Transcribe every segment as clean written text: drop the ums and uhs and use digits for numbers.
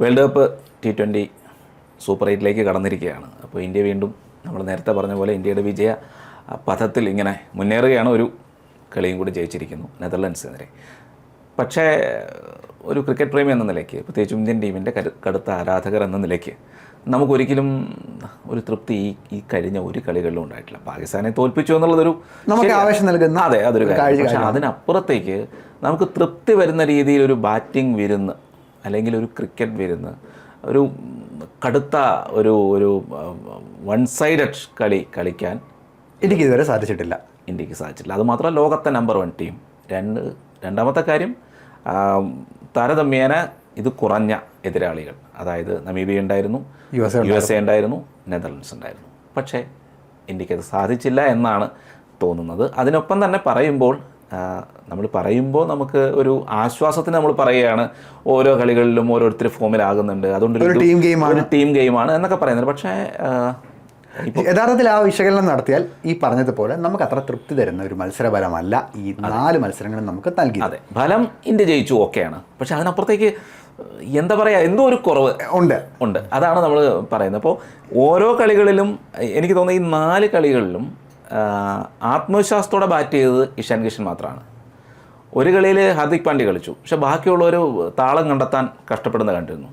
World cup T20 super 8ലേക്ക് കടന്നിരിക്കുകയാണ്. അപ്പോൾ ഇന്ത്യ വീണ്ടും നമ്മൾ നേരത്തെ പറഞ്ഞ പോലെ ഇന്ത്യയുടെ വിജയ പഥത്തിൽ ഇങ്ങനെ മുന്നേറുകയാണ്. ഒരു കളിയും കൂടി ജയിച്ചിരിക്കുന്നു നെതർലൻഡ്സിനെതിരെ. പക്ഷേ ഒരു ക്രിക്കറ്റ് പ്രേമി എന്ന നിലയ്ക്ക്, പ്രത്യേകിച്ചും ഇന്ത്യൻ ടീമിൻ്റെ കടുത്ത ആരാധകർ എന്ന നിലയ്ക്ക് നമുക്കൊരിക്കലും ഒരു തൃപ്തി ഈ കഴിഞ്ഞ ഒരു കളികളിലും ഉണ്ടായിട്ടില്ല. പാകിസ്ഥാനെ തോൽപ്പിച്ചു എന്നുള്ളതൊരു നമുക്ക് ആവേശം നൽകുന്ന അതൊരു കാര്യം. പക്ഷേ അതിനപ്പുറത്തേക്ക് നമുക്ക് തൃപ്തി വരുന്ന രീതിയിൽ ഒരു ബാറ്റിംഗ് വിരുന്ന് അല്ലെങ്കിൽ ഒരു ക്രിക്കറ്റ് വിരുന്ന്, ഒരു കടുത്ത ഒരു വൺ സൈഡഡ് കളി കളിക്കാൻ എനിക്ക് ഇതുവരെ സാധിച്ചിട്ടില്ല. ഇന്ത്യക്ക് സാധിച്ചിട്ടില്ല. അതുമാത്രമല്ല, ലോകത്തെ നമ്പർ 1 ടീം. രണ്ടാമത്തെ കാര്യം, താരതമ്യേന ഇത് കുറഞ്ഞ എതിരാളികൾ, അതായത് നമീബിയ ഉണ്ടായിരുന്നു, USA ഉണ്ടായിരുന്നു, നെതർലൻഡ്സ് ഉണ്ടായിരുന്നു. പക്ഷേ ഇന്ത്യക്കത് സാധിച്ചില്ല എന്നാണ് തോന്നുന്നത്. അതിനൊപ്പം തന്നെ പറയുമ്പോൾ നമുക്ക് ഒരു ആശ്വാസത്തിന് നമ്മൾ പറയുകയാണ്, ഓരോ കളികളിലും ഓരോരുത്തർ ഫോമിലാകുന്നുണ്ട്, അതുകൊണ്ട് ഒരു ടീം ഗെയിമാണ് എന്നൊക്കെ പറയുന്നത്. പക്ഷേ യഥാർത്ഥത്തിൽ ആ വിശകലനം നടത്തിയാൽ ഈ പറഞ്ഞതുപോലെ നമുക്ക് അത്ര തൃപ്തി തരുന്ന ഒരു മത്സരഫലമല്ല ഈ 4 മത്സരങ്ങളും നമുക്ക് നൽകി. അതെ, ഫലം ഇന്ത്യ ജയിച്ചു, ഓക്കെയാണ്. പക്ഷെ അതിനപ്പുറത്തേക്ക് എന്താ പറയുക, എന്തോ ഒരു കുറവ് ഉണ്ട്. അതാണ് നമ്മൾ പറയുന്നത്. അപ്പോൾ ഓരോ കളികളിലും എനിക്ക് തോന്നുന്നത് ഈ 4 കളികളിലും ആത്മവിശ്വാസത്തോടെ ബാറ്റ് ചെയ്തത് ഇഷാൻ കിഷൻ മാത്രമാണ്. ഒരു കളിയിൽ ഹാർദിക് പാണ്ഡ്യ കളിച്ചു, പക്ഷെ ബാക്കിയുള്ളവർ താളം കണ്ടെത്താൻ കഷ്ടപ്പെടുന്ന കണ്ടിരുന്നു.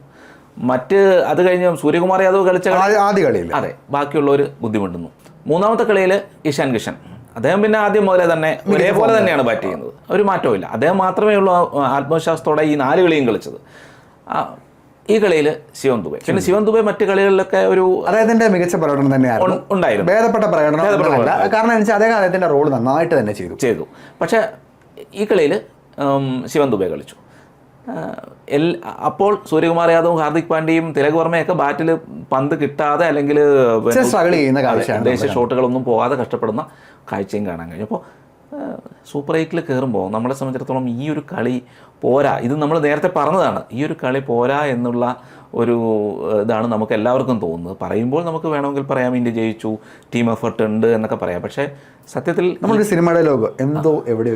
അത് കഴിഞ്ഞ് സൂര്യകുമാർ യാദവ് കളിച്ച ആദ്യ കളിയിൽ അതെ, ബാക്കിയുള്ളവർ ബുദ്ധിമുട്ടുന്നു. മൂന്നാമത്തെ കളിയിൽ ഇഷാൻ കിഷൻ, അദ്ദേഹം പിന്നെ ആദ്യം മുതലേ തന്നെ ഒരേപോലെ തന്നെയാണ് ബാറ്റ് ചെയ്യുന്നത്, ഒരു മാറ്റവും ഇല്ല. അദ്ദേഹം മാത്രമേ ഉള്ളൂ ആത്മവിശ്വാസത്തോടെ ഈ 4 കളിയും കളിച്ചത്. ഈ കളിയിൽ ശിവം ദുബെ, പിന്നെ ശിവം ദുബെ മറ്റു കളികളിലൊക്കെ ഒരു അദ്ദേഹത്തിന്റെ മികച്ച പ്രകടനം തന്നെയായിരുന്നു, ഉണ്ടായിരുന്നു. ഭേദപ്പെട്ട പ്രകടനം, കാരണം അദ്ദേഹം അദ്ദേഹത്തിന്റെ റോൾ നന്നായിട്ട് തന്നെ ചെയ്തു. പക്ഷേ ഈ കളിയിൽ ശിവം ദുബെ കളിച്ചു. അപ്പോൾ സൂര്യകുമാർ യാദവും ഹാർദിക് പാണ്ഡ്യയും തിലക് വർമ്മയൊക്കെ ബാറ്റിൽ പന്ത് കിട്ടാതെ അല്ലെങ്കിൽ ദേശീയ ഷോട്ടുകളൊന്നും പോകാതെ കഷ്ടപ്പെടുന്ന കാഴ്ചയും കാണാൻ കഴിഞ്ഞു. അപ്പോൾ സൂപ്പർ 8ൽ കയറുമ്പോൾ നമ്മളെ സംബന്ധിച്ചിടത്തോളം ഈ ഒരു കളി പോരാ, ഇത് നമ്മൾ നേരത്തെ പറഞ്ഞതാണ്, ഈ ഒരു കളി പോരാ എന്നുള്ള ഒരു ഇതാണ് നമുക്ക് എല്ലാവർക്കും തോന്നുന്നത്. പറയുമ്പോൾ നമുക്ക് വേണമെങ്കിൽ പറയാം ഇന്ത്യ ജയിച്ചു, ടീം എഫർട്ട് ഉണ്ട് എന്നൊക്കെ പറയാം. പക്ഷേ സത്യത്തിൽ നമ്മുടെ സിനിമയുടെ ലോകം എന്തോ എവിടെ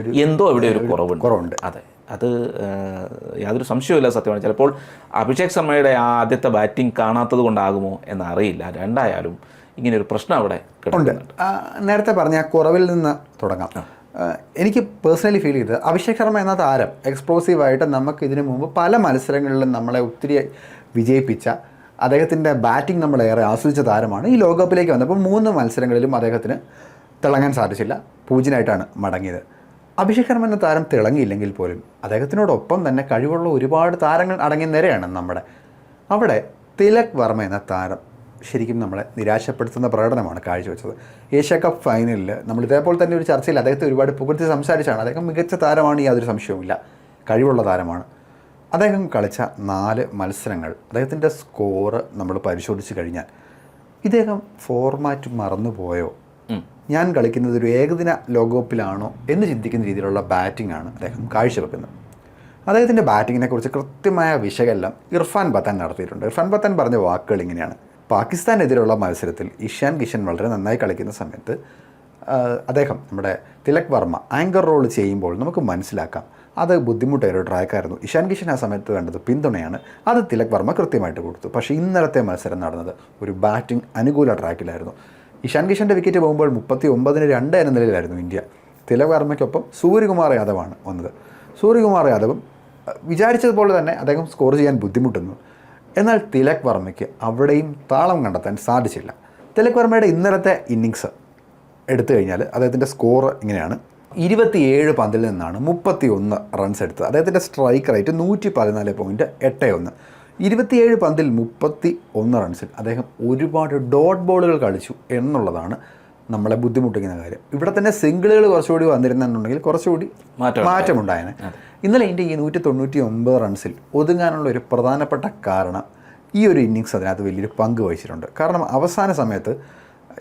ഒരു കുറവുണ്ട്. അതെ, അത് യാതൊരു സംശയവുമില്ല. സത്യമാണ്. ചിലപ്പോൾ അഭിഷേക് ശർമ്മയുടെ ആ ആദ്യത്തെ ബാറ്റിംഗ് കാണാത്തത് കൊണ്ടാകുമോ എന്നറിയില്ല. രണ്ടായാലും ഇങ്ങനെയൊരു പ്രശ്നം അവിടെ ഉണ്ട്. നേരത്തെ പറഞ്ഞ കുറവിൽ നിന്ന് തുടങ്ങാം. എനിക്ക് പേഴ്സണലി ഫീൽ ചെയ്തത് അഭിഷേക് ശർമ്മ എന്ന താരം എക്സ്പ്ലോസീവായിട്ട് നമുക്ക് ഇതിനു മുമ്പ് പല മത്സരങ്ങളിലും നമ്മളെ ഒത്തിരി വിജയിപ്പിച്ച, അദ്ദേഹത്തിൻ്റെ ബാറ്റിംഗ് നമ്മളേറെ ആസ്വദിച്ച താരമാണ്. ഈ ലോകകപ്പിലേക്ക് വന്നപ്പോൾ 3 മത്സരങ്ങളിലും അദ്ദേഹത്തിന് തിളങ്ങാൻ സാധിച്ചില്ല, 0-ആയിട്ടാണ് മടങ്ങിയത്. അഭിഷേക് ശർമ്മ എന്ന താരം തിളങ്ങിയില്ലെങ്കിൽ പോലും അദ്ദേഹത്തിനോടൊപ്പം തന്നെ കഴിവുള്ള ഒരുപാട് താരങ്ങൾ അടങ്ങിയ നിരയാണ് നമ്മുടെ. അവിടെ തിലക് വർമ്മ എന്ന താരം ശരിക്കും നമ്മളെ നിരാശപ്പെടുത്തുന്ന പ്രകടനമാണ് കാഴ്ചവെച്ചത്. ഏഷ്യ കപ്പ് ഫൈനലിൽ നമ്മൾ ഇതേപോലെ തന്നെ ഒരു ചർച്ചയിൽ അദ്ദേഹത്തെ ഒരുപാട് പുകഴ്ത്തി സംസാരിച്ചാണ്. അദ്ദേഹം മികച്ച താരമാണ്, യാതൊരു സംശയവുമില്ല, കഴിവുള്ള താരമാണ്. അദ്ദേഹം കളിച്ച 4 മത്സരങ്ങൾ, അദ്ദേഹത്തിൻ്റെ സ്കോറ് നമ്മൾ പരിശോധിച്ച് കഴിഞ്ഞാൽ ഇദ്ദേഹം ഫോർമാറ്റ് മറന്നുപോയോ, ഞാൻ കളിക്കുന്നത് ഒരു ഏകദിന ലോകകപ്പിലാണോ എന്ന് ചിന്തിക്കുന്ന രീതിയിലുള്ള ബാറ്റിംഗാണ് അദ്ദേഹം കാഴ്ചവെക്കുന്നത്. അദ്ദേഹത്തിൻ്റെ ബാറ്റിങ്ങിനെ കുറിച്ച് കൃത്യമായ വിശകലനം ഇർഫാൻ പത്താൻ നടത്തിയിട്ടുണ്ട്. ഇർഫാൻ പത്താൻ പറഞ്ഞ വാക്കുകൾ ഇങ്ങനെയാണ്: പാകിസ്ഥാനെതിരെയുള്ള മത്സരത്തിൽ ഇഷാൻ കിഷൻ വളരെ നന്നായി കളിക്കുന്ന സമയത്ത് അദ്ദേഹം നമ്മുടെ തിലക് വർമ്മ ആങ്കർ റോൾ ചെയ്യുമ്പോൾ നമുക്ക് മനസ്സിലാക്കാം അത് ബുദ്ധിമുട്ടേറെ ട്രാക്കായിരുന്നു. ഇഷാൻ കിഷൻ ആ സമയത്ത് വേണ്ടത് പിന്തുണയാണ്, അത് തിലക് വർമ്മ കൃത്യമായിട്ട് കൊടുത്തു. പക്ഷേ ഇന്നലത്തെ മത്സരം നടന്നത് ഒരു ബാറ്റിംഗ് അനുകൂല ട്രാക്കിലായിരുന്നു. ഇഷാൻ കിഷൻ്റെ വിക്കറ്റ് പോകുമ്പോൾ 39-2 എന്ന നിലയിലായിരുന്നു ഇന്ത്യ. തിലക് വർമ്മയ്ക്കൊപ്പം സൂര്യകുമാർ യാദവാണ് വന്നത്. സൂര്യകുമാർ യാദവും വിചാരിച്ചതുപോലെ തന്നെ അദ്ദേഹം സ്കോർ ചെയ്യാൻ ബുദ്ധിമുട്ടുന്നു. എന്നാൽ തിലക് വർമ്മയ്ക്ക് അവിടെയും താളം കണ്ടെത്താൻ സാധിച്ചില്ല. തിലക് വർമ്മയുടെ ഇന്നലത്തെ ഇന്നിങ്സ് എടുത്തു കഴിഞ്ഞാൽ അദ്ദേഹത്തിൻ്റെ സ്കോർ ഇങ്ങനെയാണ്: 27 പന്തിൽ നിന്നാണ് 31 റൺസ് എടുത്തത്. അദ്ദേഹത്തിൻ്റെ സ്ട്രൈക്ക് റേറ്റ് 114.81. 27 പന്തിൽ 31 റൺസിൽ അദ്ദേഹം ഒരുപാട് ഡോട്ട് ബോളുകൾ കളിച്ചു എന്നുള്ളതാണ് നമ്മളെ ബുദ്ധിമുട്ടിക്കുന്ന കാര്യം. ഇവിടെ തന്നെ സിംഗിളുകൾ കുറച്ചുകൂടി വന്നിരുന്നുണ്ടെങ്കിൽ കുറച്ചുകൂടി മാറ്റമുണ്ടായേനെ. ഇന്നലെ ഇന്ത്യ ഈ 199 റൺസിൽ ഒതുങ്ങാനുള്ള ഒരു പ്രധാനപ്പെട്ട കാരണം ഈ ഒരു ഇന്നിങ്സ് അതിനകത്ത് വലിയൊരു പങ്ക് വഹിച്ചിട്ടുണ്ട്. കാരണം അവസാന സമയത്ത്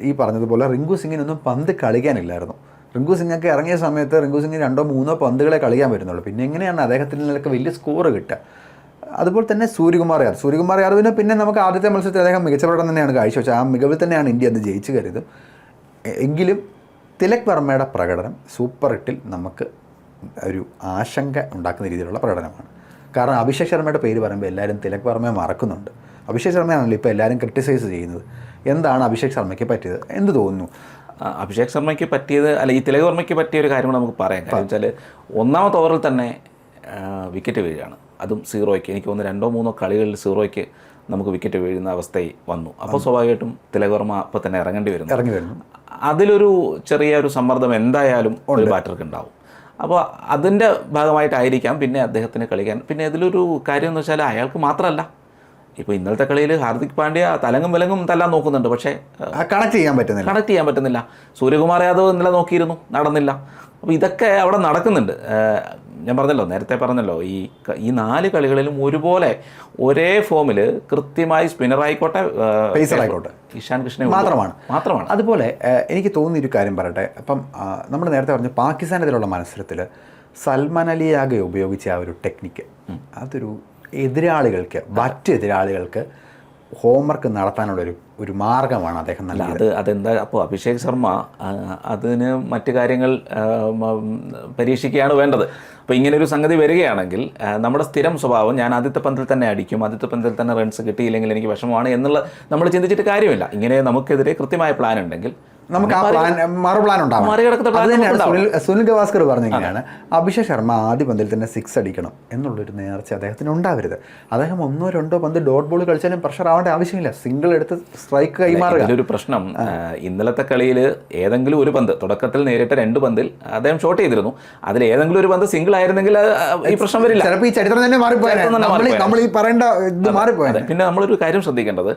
ഈ പറഞ്ഞതുപോലെ റിങ്കു സിംഗിനൊന്നും പന്ത് കളിക്കാനില്ലായിരുന്നു. റിങ്കു സിംഗൊക്കെ ഇറങ്ങിയ സമയത്ത് റിങ്കു സിംഗിന് 2-3 പന്തുകളെ കളിക്കാൻ പറ്റുന്നുള്ളൂ. പിന്നെ എങ്ങനെയാണ് അദ്ദേഹത്തിൽ നിന്നൊക്കെ വലിയ സ്കോർ കിട്ടുക? അതുപോലെ തന്നെ സൂര്യകുമാർ യാദവിനെ പിന്നെ നമുക്ക് ആദ്യത്തെ മത്സരത്തിൽ അദ്ദേഹം മികച്ച പ്രകടനം തന്നെയാണ് കാഴ്ചവെച്ചത്. ആ മികവിൽ തന്നെയാണ് ഇന്ത്യ അന്ന് ജയിച്ചു കയറിയത്. എങ്കിലും തിലക് വർമ്മയുടെ പ്രകടനം സൂപ്പർ 8ൽ നമുക്ക് ഒരു ആശങ്ക ഉണ്ടാക്കുന്ന രീതിയിലുള്ള പ്രകടനമാണ്. കാരണം അഭിഷേക് ശർമ്മയുടെ പേര് പറയുമ്പോൾ എല്ലാവരും തിലക് വർമ്മയെ മറക്കുന്നുണ്ട്. അഭിഷേക് ശർമ്മയാണല്ലോ ഇപ്പോൾ എല്ലാവരും ക്രിട്ടിസൈസ് ചെയ്യുന്നത്. എന്താണ് അഭിഷേക് ശർമ്മയ്ക്ക് പറ്റിയത്, എന്ത് തോന്നുന്നു? അഭിഷേക് ശർമ്മയ്ക്ക് പറ്റിയത് അല്ല, ഈ തിലക് വർമ്മയ്ക്ക് പറ്റിയ ഒരു കാര്യം നമുക്ക് പറയാം. കാര്യം വെച്ചാൽ ഒന്നാമത്തെ ഓവറിൽ തന്നെ വിക്കറ്റ് വീഴുകയാണ്, അതും 0-ക്ക്. എനിക്ക് തോന്നുന്നു 2-3 കളികളിൽ 0-ക്ക് നമുക്ക് വിക്കറ്റ് വീഴുന്ന അവസ്ഥ വന്നു. അപ്പോൾ സ്വാഭാവികമായിട്ടും തിലക് വർമ്മ അപ്പോൾ തന്നെ ഇറങ്ങേണ്ടി വരുന്നു. അതിലൊരു ചെറിയ ഒരു സമ്മർദ്ദം എന്തായാലും ഒരു ബാറ്റർക്ക് ഉണ്ടാവും. അപ്പോൾ അതിൻ്റെ ഭാഗമായിട്ടായിരിക്കാം പിന്നെ അദ്ദേഹത്തിന് കളിക്കാൻ. പിന്നെ അതിലൊരു കാര്യം എന്ന് വെച്ചാൽ അയാൾക്ക് മാത്രമല്ല, ഇപ്പോൾ ഇന്നലത്തെ കളിയിൽ ഹാർദിക് പാണ്ഡ്യ തലങ്ങും വിലങ്ങും തല്ലാൻ നോക്കുന്നുണ്ട്, പക്ഷേ കണക്ട് ചെയ്യാൻ പറ്റുന്നില്ല. സൂര്യകുമാർ യാദവ് ഇന്നലെ നോക്കിയിരുന്നു, നടന്നില്ല. അപ്പോൾ ഇതൊക്കെ അവിടെ നടക്കുന്നുണ്ട്. ഞാൻ നേരത്തെ പറഞ്ഞല്ലോ, ഈ 4 കളികളിലും ഒരുപോലെ ഒരേ ഫോമിൽ കൃത്യമായി സ്പിന്നറായിക്കോട്ടെ പേസറായിക്കോട്ടെ ഇഷാൻ കിഷനെ മാത്രമാണ്. അതുപോലെ എനിക്ക് തോന്നിയൊരു കാര്യം പറയട്ടെ. അപ്പം നമ്മൾ നേരത്തെ പറഞ്ഞു പാകിസ്ഥാനെതിരെയുള്ള മത്സരത്തിൽ സൽമാൻ അലി യാഗെ ഉപയോഗിച്ച ആ ഒരു ടെക്നിക്ക്, അതൊരു മറ്റ് എതിരാളികൾക്ക് ഹോംവർക്ക് നടത്താനുള്ളൊരു മാർഗമാണ് അദ്ദേഹം നൽകിയത്. അതെന്താ, അപ്പോൾ അഭിഷേക് ശർമ്മ അതിന് മറ്റു കാര്യങ്ങൾ പരീക്ഷിക്കുകയാണ് വേണ്ടത്. അപ്പോൾ ഇങ്ങനൊരു സംഗതി വരികയാണെങ്കിൽ നമ്മുടെ സ്ഥിരം സ്വഭാവം, ഞാൻ ആദ്യത്തെ പന്തിൽ തന്നെ അടിക്കും, ആദ്യത്തെ പന്തിൽ തന്നെ റൺസ് കിട്ടിയില്ലെങ്കിൽ എനിക്ക് വിഷമമാണ് എന്നുള്ള നമ്മൾ ചിന്തിച്ചിട്ട് കാര്യമില്ല. ഇങ്ങനെ നമുക്കെതിരെ കൃത്യമായ പ്ലാൻ ഉണ്ടെങ്കിൽ നമുക്ക് ആ പ്ലാൻ ഉണ്ടാവും. അത് തന്നെയാണ് സുനിൽ ഗവാസ്കർ പറഞ്ഞിങ്ങനെയാണ്, അഭിഷേക് ശർമ്മ ആദ്യ പന്തിൽ തന്നെ 6 അടിക്കണം എന്നുള്ളൊരു നേർച്ച അദ്ദേഹത്തിന് ഉണ്ടാവരുത്. അദ്ദേഹം 1-2 പന്ത് ഡോട്ട് ബോൾ കളിച്ചാലും പ്രഷർ ആവേണ്ട ആവശ്യമില്ല, സിംഗിൾ എടുത്ത് സ്ട്രൈക്ക് കൈമാറുക. ഒരു പ്രശ്നം, ഇന്നലത്തെ കളിയിൽ ഏതെങ്കിലും ഒരു പന്ത് തുടക്കത്തിൽ നേരിട്ട 2 പന്തിൽ അദ്ദേഹം ഷോട്ട് ചെയ്തിരുന്നു. അതിൽ ഏതെങ്കിലും ഒരു പന്ത് സിംഗിൾ ആയിരുന്നെങ്കിൽ ഈ പ്രശ്നം വരില്ല. ചിലപ്പോൾ ഈ ചരിത്രം തന്നെ നമ്മൾ ഈ പറയേണ്ട ഇത് മാറിപ്പോയത്. പിന്നെ നമ്മളൊരു കാര്യം ശ്രദ്ധിക്കേണ്ടത്,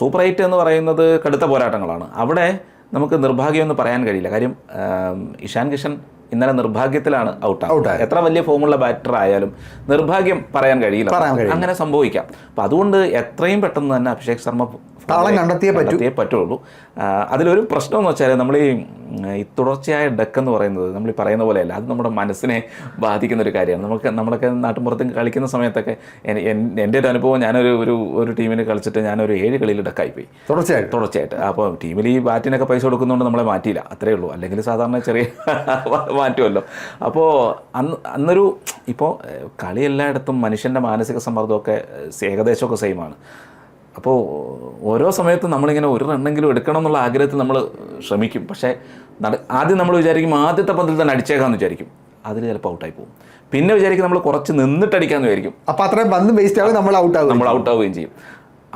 സൂപ്പർ 8 എന്ന് പറയുന്നത് കടുത്ത പോരാട്ടങ്ങളാണ്. അവിടെ നമുക്ക് നിർഭാഗ്യം എന്ന് പറയാൻ കഴിയില്ല. കാര്യം ഇഷാൻ കിഷൻ ഇന്നലെ നിർഭാഗ്യത്തിലാണ് ഔട്ടായത്. എത്ര വലിയ ഫോമുള്ള ബാറ്റർ ആയാലും നിർഭാഗ്യം പറയാൻ കഴിയില്ല, അങ്ങനെ സംഭവിക്കാം. അപ്പം അതുകൊണ്ട് എത്രയും പെട്ടെന്ന് തന്നെ അഭിഷേക് ശർമ്മ കണ്ടെത്തിയേ പറ്റുള്ളൂ. അതിലൊരു പ്രശ്നം എന്ന് വെച്ചാൽ നമ്മൾ ഈ തുടർച്ചയായ ഡക്ക് എന്ന് പറയുന്നത് നമ്മൾ ഈ പറയുന്ന പോലെയല്ല, അത് നമ്മുടെ മനസ്സിനെ ബാധിക്കുന്ന ഒരു കാര്യമാണ്. നമ്മളൊക്കെ നാട്ടിൻപുറത്ത് കളിക്കുന്ന സമയത്തൊക്കെ എൻ്റെ ഒരു അനുഭവം, ഞാനൊരു ടീമിന് കളിച്ചിട്ട് ഞാനൊരു 7 കളിയിൽ ഡക്കായിപ്പോയി തുടർച്ചയായിട്ട്. അപ്പോൾ ടീമിൽ ഈ ബാറ്റിനൊക്കെ പൈസ കൊടുക്കുന്നതുകൊണ്ട് നമ്മളെ മാറ്റിയില്ല, അത്രയേ ഉള്ളൂ. അല്ലെങ്കിൽ സാധാരണ ചെറിയ മാറ്റുമല്ലോ. അപ്പോൾ അന്നൊരു ഇപ്പോൾ കളി എല്ലായിടത്തും മനുഷ്യൻ്റെ മാനസിക സമ്മർദ്ദമൊക്കെ ഏകദേശമൊക്കെ സെയിമാണ്. അപ്പോൾ ഓരോ സമയത്തും നമ്മളിങ്ങനെ ഒരു റണ്ണെങ്കിലും എടുക്കണം എന്നുള്ള ആഗ്രഹത്തിൽ നമ്മൾ ശ്രമിക്കും. പക്ഷേ ആദ്യം നമ്മൾ വിചാരിക്കും ആദ്യത്തെ പന്തിൽ തന്നെ അടിച്ചേക്കാമെന്ന് വിചാരിക്കും, അതിൽ ചിലപ്പോൾ ഔട്ടായി പോകും. പിന്നെ വിചാരിക്കും നമ്മൾ കുറച്ച് നിന്നിട്ട് അടിക്കാമെന്ന് വിചാരിക്കും, അപ്പോൾ അത്രയും പന്ത് വേസ്റ്റ് ആവും, നമ്മൾ ഔട്ടാവുകയും ചെയ്യും.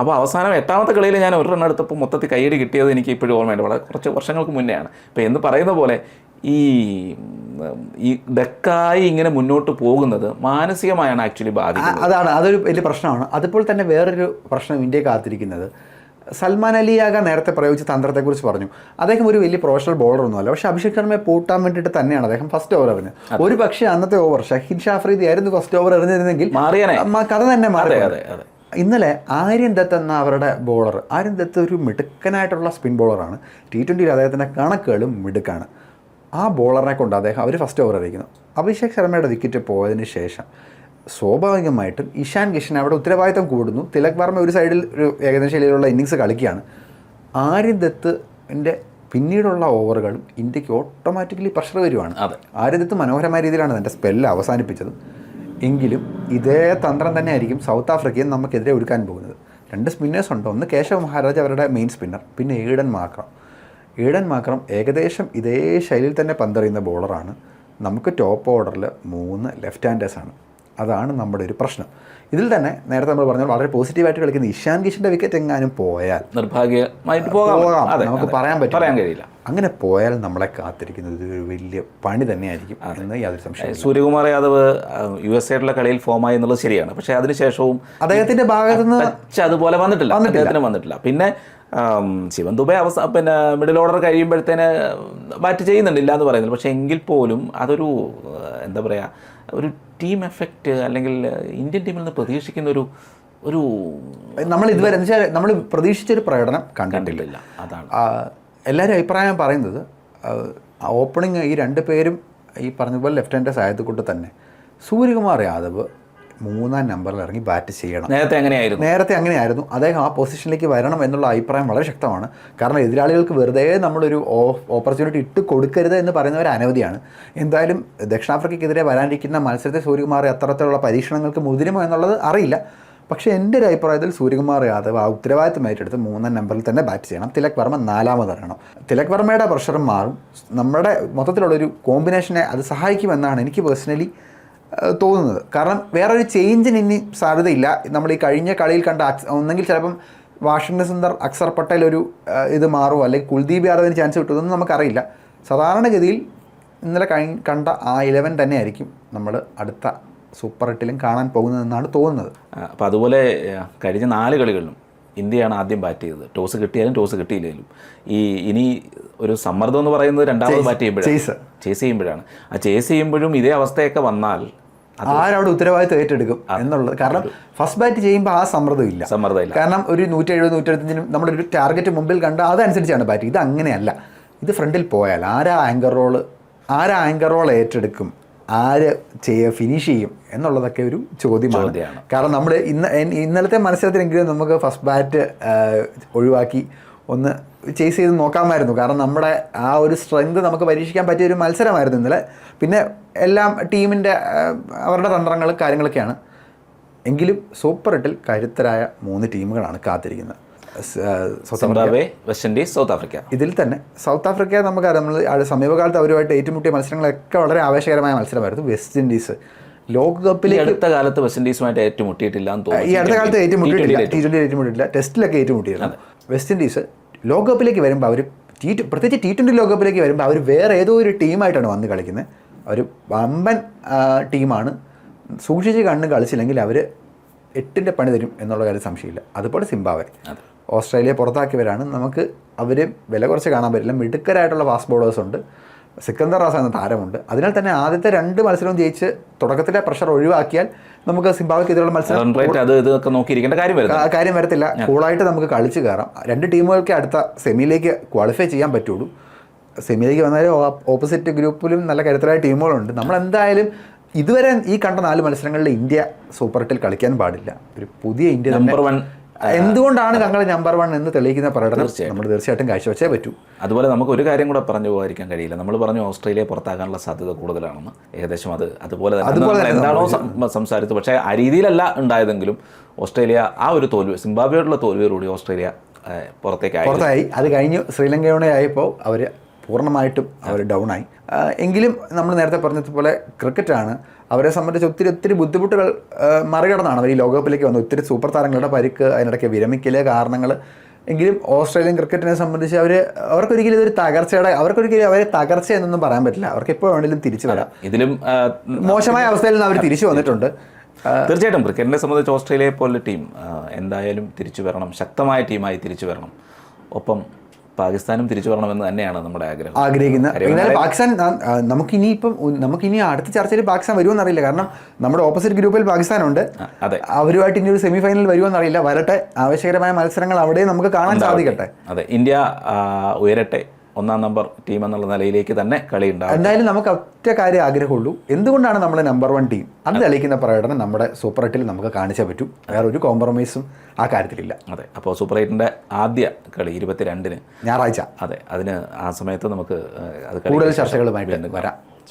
അപ്പോൾ അവസാനം 8ാമത്തെ കളിയിൽ ഞാൻ ഒരു റൺ എടുത്തപ്പോൾ മൊത്തത്തിൽ കൈയടി കിട്ടിയത് എനിക്ക് ഇപ്പോഴും ഓർമ്മയുണ്ട്, വളരെ കുറച്ച് വർഷങ്ങൾക്ക് മുന്നെയാണ്. ഇപ്പോൾ എന്ന് പറയുന്ന പോലെ ഈ ഡക്കായി ഇങ്ങനെ മുന്നോട്ട് പോകുന്നത് മാനസികമായാണ് ആക്ച്വലി ബാധിക്കുന്നത്. അതൊരു വലിയ പ്രശ്നമാണ്. അതുപോലെ തന്നെ വേറൊരു പ്രശ്നം ഇന്ത്യയെ കാത്തിരിക്കുന്നത്, സൽമാൻ അലി യാഗ നേരത്തെ പ്രയോഗിച്ച തന്ത്രത്തെക്കുറിച്ച് പറഞ്ഞു. അദ്ദേഹം ഒരു വലിയ പ്രൊഫഷണൽ ബോളറൊന്നുമല്ല, പക്ഷേ അഭിഷേക് ശർമ്മയെ പൂട്ടാൻ വേണ്ടിയിട്ട് തന്നെയാണ് അദ്ദേഹം ഫസ്റ്റ് ഓവർ എറിഞ്ഞത്. ഒരു പക്ഷേ അന്നത്തെ ഓവർ ഷഹീൻ ഷാഫ്രീദി ആയിരുന്നു ഫസ്റ്റ് ഓവർ എറിഞ്ഞിരുന്നെങ്കിൽ കഥ തന്നെ മാറി. ഇന്നലെ ആര്യൻ ദത്ത് എന്ന അവരുടെ ബോളർ, ആര്യൻ ദത്ത് ഒരു മിടുക്കനായിട്ടുള്ള സ്പിൻ ബോളറാണ്. T20 അദ്ദേഹത്തിൻ്റെ കണക്കുകളും മിടുക്കാണ്. ആ ബോളറിനെ കൊണ്ട് അവർ ഫസ്റ്റ് ഓവർ എറിയിക്കുന്നു. അഭിഷേക് ശർമ്മയുടെ വിക്കറ്റ് പോയതിന് ശേഷം സ്വാഭാവികമായിട്ടും ഇഷാൻ കിഷൻ അവിടെ ഉത്തരവാദിത്തം കൂടുന്നു. തിലക് വർമ്മ ഒരു സൈഡിൽ ഒരു ഏകദേശ ശൈലിയിലുള്ള ഇന്നിങ്സ് കളിക്കുകയാണ്. ആര്യൻ ദത്തിൻ്റെ പിന്നീടുള്ള ഓവറുകളും ഇന്ത്യക്ക് ഓട്ടോമാറ്റിക്കലി പ്രഷർ വരുവാണ്. ആര്യൻ ദത്ത് മനോഹരമായ രീതിയിലാണ് തൻ്റെ സ്പെല്ല് അവസാനിപ്പിച്ചത്. എങ്കിലും ഇതേ തന്ത്രം തന്നെ ആയിരിക്കും സൗത്ത് ആഫ്രിക്കയും നമുക്കെതിരെ ഒരുക്കാൻ പോകുന്നത്. 2 സ്പിന്നേഴ്സ് ഉണ്ട്. ഒന്ന് കേശവ് മഹാരാജ് അവരുടെ മെയിൻ സ്പിന്നർ, പിന്നെ ഈഡൻ മാക്രം ഏകദേശം ഇതേ ശൈലിയിൽ തന്നെ പന്തെറിയുന്ന ബോളറാണ്. നമുക്ക് ടോപ്പ് ഓർഡറിൽ 3 ലെഫ്റ്റ് ഹാൻഡേഴ്സാണ്. അതാണ് നമ്മുടെ ഒരു പ്രശ്നം. ഇതിൽ തന്നെ നേരത്തെ നമ്മൾ പറഞ്ഞാൽ വളരെ പോസിറ്റീവായിട്ട് കളിക്കുന്ന ഇഷാൻ കിഷൻ്റെ വിക്കറ്റ് എങ്ങാനും പോയാൽ നിർഭാഗ്യമായിട്ട് പോകാം, നമുക്ക് പറയാൻ കഴിയില്ല. അങ്ങനെ പോയാൽ നമ്മളെ കാത്തിരിക്കുന്നത് ഒരു വലിയ പണി തന്നെയായിരിക്കും എന്ന് യാതൊരു സംശയം. സൂര്യകുമാർ യാദവ് USA കളിയിൽ ഫോമായി എന്നുള്ളത് ശരിയാണ്, പക്ഷേ അതിനുശേഷവും അദ്ദേഹത്തിൻ്റെ ഭാഗത്തുനിന്ന് അതുപോലെ വന്നിട്ടില്ല. പിന്നെ ശിവൻ ദുബെ പിന്നെ മിഡിൽ ഓർഡർ കഴിയുമ്പോഴത്തേന് ബാറ്റ് ചെയ്യുന്നുണ്ടില്ല എന്ന് പറയുന്നില്ല. പക്ഷേ എങ്കിൽ പോലും അതൊരു എന്താ പറയുക, ഒരു ടീം എഫക്റ്റ് അല്ലെങ്കിൽ ഇന്ത്യൻ ടീമിൽ നിന്ന് പ്രതീക്ഷിക്കുന്ന ഒരു നമ്മൾ ഇതുവരെ നമ്മൾ പ്രതീക്ഷിച്ചൊരു പ്രകടനം കണ്ടിട്ടില്ല. അതാണ് എല്ലാവരും അഭിപ്രായം പറയുന്നത്. ഓപ്പണിങ് ഈ 2 പേരും ഈ പറഞ്ഞതുപോലെ ലെഫ്റ്റ് ഹാൻഡേഴ്സ് ആയതുകൊണ്ട് തന്നെ സൂര്യകുമാർ യാദവ് മൂന്നാം നമ്പറിൽ ഇറങ്ങി ബാറ്റ് ചെയ്യണം. നേരത്തെ അങ്ങനെയായിരുന്നു. അദ്ദേഹം ആ പൊസിഷനിലേക്ക് വരണം എന്നുള്ള അഭിപ്രായം വളരെ ശക്തമാണ്. കാരണം എതിരാളികൾക്ക് വെറുതെ നമ്മളൊരു ഓപ്പർച്യൂണിറ്റി ഇട്ട് കൊടുക്കരുത് എന്ന് പറയുന്നവർ അനവധിയാണ്. എന്തായാലും ദക്ഷിണാഫ്രിക്കയ്ക്കെതിരെ വരാനിരിക്കുന്ന മത്സരത്തെ സൂര്യകുമാർ അത്തരത്തിലുള്ള പരീക്ഷണങ്ങൾക്ക് മുതിരുമോ എന്നുള്ളത് അറിയില്ല. പക്ഷേ എൻ്റെ ഒരു അഭിപ്രായത്തിൽ സൂര്യകുമാർ യാദവ് ആ ഉത്തരവാദിത്തം ഏറ്റെടുത്ത് മൂന്നാം നമ്പറിൽ തന്നെ ബാറ്റ് ചെയ്യണം. തിലക് വർമ്മ നാലാമത് ഇറങ്ങണം. തിലക് വർമ്മയുടെ പ്രഷറും മാറും. നമ്മുടെ മൊത്തത്തിലുള്ളൊരു കോമ്പിനേഷനെ അത് സഹായിക്കുമെന്നാണ് എനിക്ക് പേഴ്സണലി തോന്നുന്നത്. കാരണം വേറൊരു ചേഞ്ചിന് ഇനി സാധ്യതയില്ല. നമ്മൾ ഈ കഴിഞ്ഞ കളിയിൽ കണ്ട ഒന്നെങ്കിൽ ചിലപ്പം വാഷിംഗ്ടൺ സുന്ദർ, അക്സർ പട്ടേൽ ഒരു ഇത് മാറുമോ, അല്ലെങ്കിൽ കുൽദീപ് യാദവിന് ചാൻസ് കിട്ടുമെന്നൊന്നും നമുക്കറിയില്ല. സാധാരണഗതിയിൽ ഇന്നലെ കണ്ട ആ 11 തന്നെയായിരിക്കും നമ്മൾ അടുത്ത സൂപ്പർ 8ലും കാണാൻ പോകുന്നതെന്നാണ് തോന്നുന്നത്. അപ്പോൾ അതുപോലെ കഴിഞ്ഞ 4 കളികളിലും ഇന്ത്യയാണ് ആദ്യം ബാറ്റ് ചെയ്തത്. ടോസ് കിട്ടിയാലും ടോസ് കിട്ടിയില്ലെങ്കിലും ഇനി ഒരു സമ്മർദ്ദം എന്ന് പറയുന്നത് രണ്ടാമത് ബാറ്റ് ചെയ്യുമ്പോഴാണ്, ചേസ് ചെയ്യുമ്പോഴാണ്. ആ ചേസ് ചെയ്യുമ്പോഴും ഇതേ അവസ്ഥയൊക്കെ വന്നാൽ ആരവിടെ ഉത്തരവാദിത്തം ഏറ്റെടുക്കും എന്നുള്ളത്. കാരണം ഫസ്റ്റ് ബാറ്റ് ചെയ്യുമ്പോൾ ആ സമ്മർദ്ദമില്ല. കാരണം ഒരു 170, 175 നമ്മളൊരു ടാർഗറ്റ് മുമ്പിൽ കണ്ട് അതനുസരിച്ചാണ് ബാറ്റ്. ഇത് അങ്ങനെയല്ല. ഇത് ഫ്രണ്ടിൽ പോയാൽ ആരാ ആങ്കർ റോൾ ഏറ്റെടുക്കും, ആര് ഫിനിഷ് ചെയ്യും എന്നുള്ളതൊക്കെ ഒരു ചോദ്യമാണ്. കാരണം നമ്മൾ ഇന്നലത്തെ മത്സരത്തിലെങ്കിലും നമുക്ക് ഫസ്റ്റ് ബാറ്റ് ഒഴിവാക്കി ഒന്ന് ചേസ് ചെയ്ത് നോക്കാമായിരുന്നു. കാരണം നമ്മുടെ ആ ഒരു സ്ട്രെങ്ത് നമുക്ക് പരീക്ഷിക്കാൻ പറ്റിയ ഒരു മത്സരമായിരുന്നു ഇന്നലെ. പിന്നെ എല്ലാം ടീമിൻ്റെ അവരുടെ തന്ത്രങ്ങൾ കാര്യങ്ങളൊക്കെയാണ്. എങ്കിലും സൂപ്പർ 8ൽ കരുത്തരായ 3 ടീമുകളാണ് കാത്തിരിക്കുന്നത്. Zimbabwe, west Indies, south Africa. ഇതിൽ തന്നെ സൗത്ത് ആഫ്രിക്ക നമുക്കറിയാം, നമ്മൾ സമീപകാലത്ത് അവരുമായിട്ട് ഏറ്റുമുട്ടിയ മത്സരങ്ങളൊക്കെ വളരെ ആവേശകരമായ മത്സരമായിരുന്നു. വെസ്റ്റ് ഇൻഡീസ് ലോകകപ്പിൽ അടുത്ത കാലത്ത് വെസ്റ്റ് ഇൻഡീസുമായിട്ട് ഏറ്റുമുട്ടിയിട്ടില്ല എന്ന് തോന്നുന്നു. ഈ അടുത്ത കാലത്ത് ഏറ്റുമുട്ടിയിട്ടില്ല, T20 ഏറ്റുമുട്ടിയിട്ടില്ല, ടെസ്റ്റിലൊക്കെ ഏറ്റുമുട്ടിയിരുന്നു. വെസ്റ്റ് ഇൻഡീസ് ലോകകപ്പിലേക്ക് വരുമ്പോൾ അവർ പ്രത്യേകിച്ച് T20 ലോകകപ്പിലേക്ക് വരുമ്പോൾ അവർ വേറെ ഏതോ ഒരു ടീമായിട്ടാണ് വന്ന് കളിക്കുന്നത്. അവർ വമ്പൻ ടീമാണ്. സൂക്ഷിച്ച് കണ്ണ് കളിച്ചില്ലെങ്കിൽ അവർ 8ൻ്റെ പണി തരും എന്നുള്ള കാര്യം സംശയമില്ല. അതുപോലെ സിംബാബ്വെ, ഓസ്ട്രേലിയ പുറത്താക്കിയവരാണ്. നമുക്ക് അവർ വില കുറച്ച് കാണാൻ പറ്റില്ല. മിടുക്കരായിട്ടുള്ള ഫാസ്റ്റ് ബോളേഴ്സ് ഉണ്ട്. സിക്കന്ദർ റാസ എന്ന താരമുണ്ട്. അതിനാൽ തന്നെ ആദ്യത്തെ 2 മത്സരവും ജയിച്ച് തുടക്കത്തിലെ പ്രഷർ ഒഴിവാക്കിയാൽ നമുക്ക് സിംബാബ്വെക്കെതിരെയുള്ള മത്സരം കാര്യം വരത്തില്ല. കൂളായിട്ട് നമുക്ക് കളിച്ച് കയറാം. 2 ടീമുകൾക്ക് അടുത്ത സെമിയിലേക്ക് ക്വാളിഫൈ ചെയ്യാൻ പറ്റുള്ളൂ. സെമിയിലേക്ക് വന്നാലും ഓപ്പോസിറ്റ് ഗ്രൂപ്പിലും നല്ല കരുത്തരായ ടീമുകളുണ്ട്. നമ്മളെന്തായാലും ഇതുവരെ ഈ കണ്ട 4 മത്സരങ്ങളിൽ ഇന്ത്യ സൂപ്പർ 8ൽ കളിക്കാൻ പാടില്ല. ഒരു പുതിയ ഇന്ത്യ എന്തുകൊണ്ടാണ് ഞങ്ങൾ നമ്പർ 1 എന്ന് തെളിയിക്കുന്ന പ്രകടനം നമ്മൾ തീർച്ചയായിട്ടും കാഴ്ചവെച്ചേ പറ്റൂ. അതുപോലെ നമുക്ക് ഒരു കാര്യം കൂടെ പറഞ്ഞു പോകാതിരിക്കാൻ കഴിയില്ല. നമ്മൾ പറഞ്ഞു ഓസ്ട്രേലിയ പുറത്താകാനുള്ള സാധ്യത കൂടുതലാണെന്ന്. ഏകദേശം അതുപോലെ തന്നെ എന്താണോ സംസാരിച്ചത്. പക്ഷേ ആ രീതിയിലല്ല ഉണ്ടായതെങ്കിലും ഓസ്ട്രേലിയ ആ ഒരു തോൽവി, സിംബാബ്വെയോടുള്ള തോൽവിയോടുകൂടി ഓസ്ട്രേലിയ പുറത്തായി. അത് കഴിഞ്ഞ് ശ്രീലങ്കയോടെ ആയപ്പോൾ അവർ പൂർണ്ണമായിട്ടും അവർ ഡൗണായി. എങ്കിലും നമ്മൾ നേരത്തെ പറഞ്ഞതുപോലെ ക്രിക്കറ്റാണ്. അവരെ സംബന്ധിച്ച് ഒത്തിരി ബുദ്ധിമുട്ടുകൾ മറികടന്നാണ് അവർ ഈ ലോകകപ്പിലേക്ക് വന്നത്. ഒത്തിരി സൂപ്പർ താരങ്ങളുടെ പരിക്ക്, അതിനിടയ്ക്ക് വിരമിക്കലെ കാരണങ്ങൾ. എങ്കിലും ഓസ്ട്രേലിയൻ ക്രിക്കറ്റിനെ സംബന്ധിച്ച് അവർക്കൊരിക്കലും ഇതൊരു അവർക്കൊരിക്കലും അവരെ തകർച്ച എന്നൊന്നും പറയാൻ പറ്റില്ല. അവർക്ക് എപ്പോൾ വേണമെങ്കിലും തിരിച്ചു വരാം. ഇതിലും മോശമായ അവസ്ഥയിൽ നിന്ന് അവർ തിരിച്ചു വന്നിട്ടുണ്ട്. തീർച്ചയായിട്ടും ക്രിക്കറ്റിനെ സംബന്ധിച്ച് ഓസ്ട്രേലിയയെ പോലെ ടീം എന്തായാലും തിരിച്ചു വരണം, ശക്തമായ ടീമായി തിരിച്ചു വരണം. ഒപ്പം പാകിസ്ഥാനും തിരിച്ചു വരണമെന്ന് തന്നെയാണ് നമ്മുടെ ആഗ്രഹിക്കുന്നത്. പാകിസ്ഥാൻ നമുക്കിനി അടുത്ത ചർച്ചയിൽ പാകിസ്ഥാൻ വരുമെന്നറിയില്ല. കാരണം നമ്മുടെ ഓപ്പോസിറ്റ് ഗ്രൂപ്പിൽ പാകിസ്ഥാനുണ്ട്. അവരുമായിട്ട് ഇനി ഒരു സെമി ഫൈനൽ വരുമെന്നറിയില്ല. വരട്ടെ, ആവശ്യകരമായ മത്സരങ്ങൾ അവിടെ നമുക്ക് കാണാൻ സാധിക്കട്ടെ. അതെ, ഇന്ത്യ ഉയരട്ടെ, 1ാം നമ്പർ ടീം എന്നുള്ള നിലയിലേക്ക് തന്നെ കളി ഉണ്ടാവും. എന്തായാലും നമുക്ക് ഒറ്റ കാര്യം ആഗ്രഹമുള്ളൂ, എന്തുകൊണ്ടാണ് നമ്മൾ നമ്പർ 1 ടീം അത് തെളിയിക്കുന്ന പ്രകടനം നമ്മുടെ സൂപ്പർ 8ൽ നമുക്ക് കാണിച്ചേ പറ്റൂ. വേറെ ഒരു കോംപ്രമൈസും ആ കാര്യത്തിലില്ല. അതെ, അപ്പോൾ സൂപ്പർ 8ൻ്റെ ആദ്യ കളി 22-ന് ഞായറാഴ്ച. അതെ, അതിന് ആ സമയത്ത് നമുക്ക് കൂടുതൽ ചർച്ചകളുമായിട്ട് വരാം.